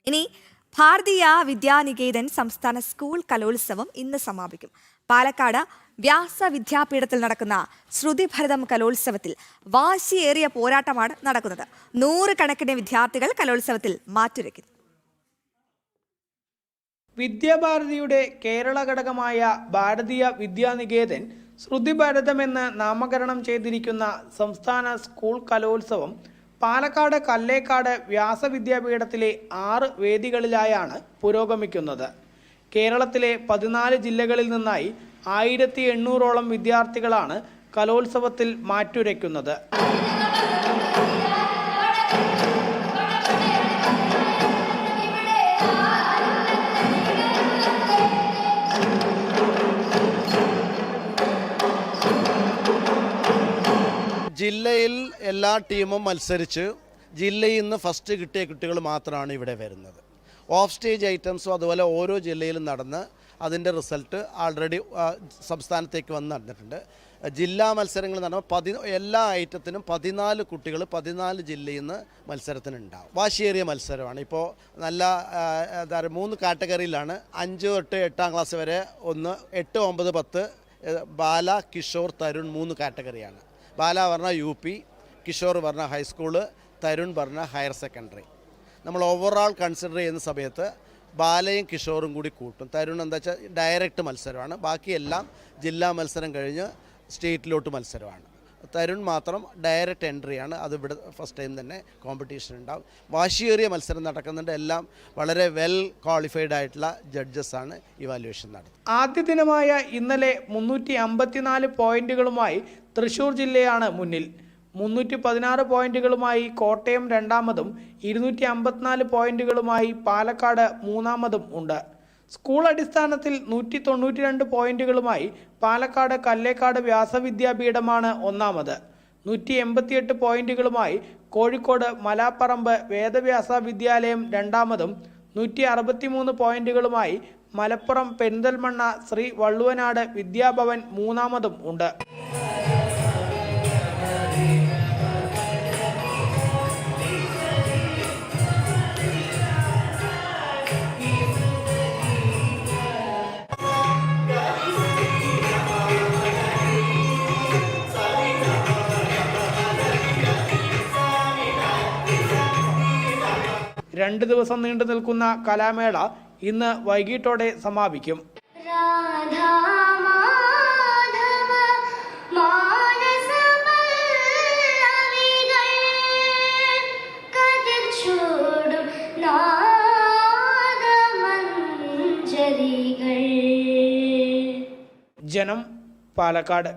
ഇനി ഭാരതീയ വിദ്യാനികേതൻ സംസ്ഥാന സ്കൂൾ കലോത്സവം ഇന്ന് സമാപിക്കും. പാലക്കാട് വ്യാസ വിദ്യാപീഠത്തിൽ നടക്കുന്ന ശ്രുതിഭരതം കലോത്സവത്തിൽ വാശിയേറിയ പോരാട്ടമാണ് നടക്കുന്നത്. 100 കണക്കിന് വിദ്യാർത്ഥികൾ കലോത്സവത്തിൽ മാറ്റുരയ്ക്കുന്നു. വിദ്യാഭാരതിയുടെ കേരള ഘടകമായ ഭാരതീയ വിദ്യാനികേതൻ ശ്രുതിഭരതമെന്ന് നാമകരണം ചെയ്തിരിക്കുന്ന സംസ്ഥാന സ്കൂൾ കലോത്സവം പാലക്കാട് കല്ലേക്കാട് വ്യാസവിദ്യാപീഠത്തിലെ 6 വേദികളിലായാണ് പുരോഗമിക്കുന്നത്. കേരളത്തിലെ 14 ജില്ലകളിൽ നിന്നായി 1800ഓളം വിദ്യാർത്ഥികളാണ് കലോത്സവത്തിൽ മാറ്റുരയ്ക്കുന്നത്. ജില്ലയിൽ എല്ലാ ടീമും മത്സരിച്ച് ജില്ലയിൽ നിന്ന് ഫസ്റ്റ് കിട്ടിയ കുട്ടികൾ മാത്രമാണ് ഇവിടെ വരുന്നത്. ഓഫ് സ്റ്റേജ് ഐറ്റംസും അതുപോലെ ഓരോ ജില്ലയിലും നടന്ന് അതിൻ്റെ റിസൾട്ട് ആൾറെഡി സംസ്ഥാനത്തേക്ക് വന്ന് നടന്നിട്ടുണ്ട്. ജില്ലാ മത്സരങ്ങൾ നടന്ന എല്ലാ ഐറ്റത്തിനും 14 കുട്ടികൾ 14 ജില്ലയിൽ നിന്ന് മത്സരത്തിനുണ്ടാവും. വാശിയേറിയ മത്സരമാണ്. ഇപ്പോൾ നല്ല 3 കാറ്റഗറിയിലാണ്. 5 തൊട്ട് 8ാം ക്ലാസ് വരെ 1, 8, 9, 10 ബാല, കിഷോർ, തരുൺ 3 കാറ്റഗറിയാണ്. ബാല പറഞ്ഞാൽ UP, കിഷോർ പറഞ്ഞാൽ ഹൈസ്കൂള്, തരുൺ പറഞ്ഞാൽ ഹയർ സെക്കൻഡറി. നമ്മൾ ഓവറോൾ കൺസിഡർ ചെയ്യുന്ന സമയത്ത് ബാലയും കിഷോറും കൂടി കൂട്ടും. തരുൺ എന്താ വെച്ചാൽ ഡയറക്റ്റ് മത്സരമാണ്. ബാക്കിയെല്ലാം ജില്ലാ മത്സരം കഴിഞ്ഞ് സ്റ്റേറ്റിലോട്ട് മത്സരമാണ്. തരുൺ മാത്രം ഡയറക്റ്റ് എൻട്രിയാണ്. അത് ഇവിടെ ഫസ്റ്റ് ടൈം തന്നെ കോമ്പറ്റീഷൻ ഉണ്ടാവും. വാശിയേറിയ മത്സരം നടക്കുന്നുണ്ട്. എല്ലാം വളരെ വെൽ ക്വാളിഫൈഡ് ആയിട്ടുള്ള ജഡ്ജസാണ് ഇവാലുവേഷൻ നടത്തുന്നത്. ആദ്യ ദിനമായ ഇന്നലെ 354 പോയിന്റുകളുമായി തൃശ്ശൂർ ജില്ലയാണ് മുന്നിൽ. 316 പോയിന്റുകളുമായി കോട്ടയം രണ്ടാമതും 254 പോയിന്റുകളുമായി പാലക്കാട് മൂന്നാമതും ഉണ്ട്. സ്കൂൾ അടിസ്ഥാനത്തിൽ 192 പോയിന്റുകളുമായി പാലക്കാട് കല്ലേക്കാട് വ്യാസവിദ്യാപീഠമാണ് ഒന്നാമത്. 188 പോയിന്റുകളുമായി കോഴിക്കോട് മലാപ്പറമ്പ് വേദവ്യാസ വിദ്യാലയം രണ്ടാമതും 163 പോയിന്റുകളുമായി മലപ്പുറം പെരിന്തൽമണ്ണ ശ്രീ വള്ളുവനാട് വിദ്യാഭവൻ മൂന്നാമതും ഉണ്ട്. രണ്ട് ദിവസം നീണ്ടു നിൽക്കുന്ന കലാമേള ഇന്ന് വൈകിട്ടോടെ സമാപിക്കും. ജനം, പാലക്കാട്.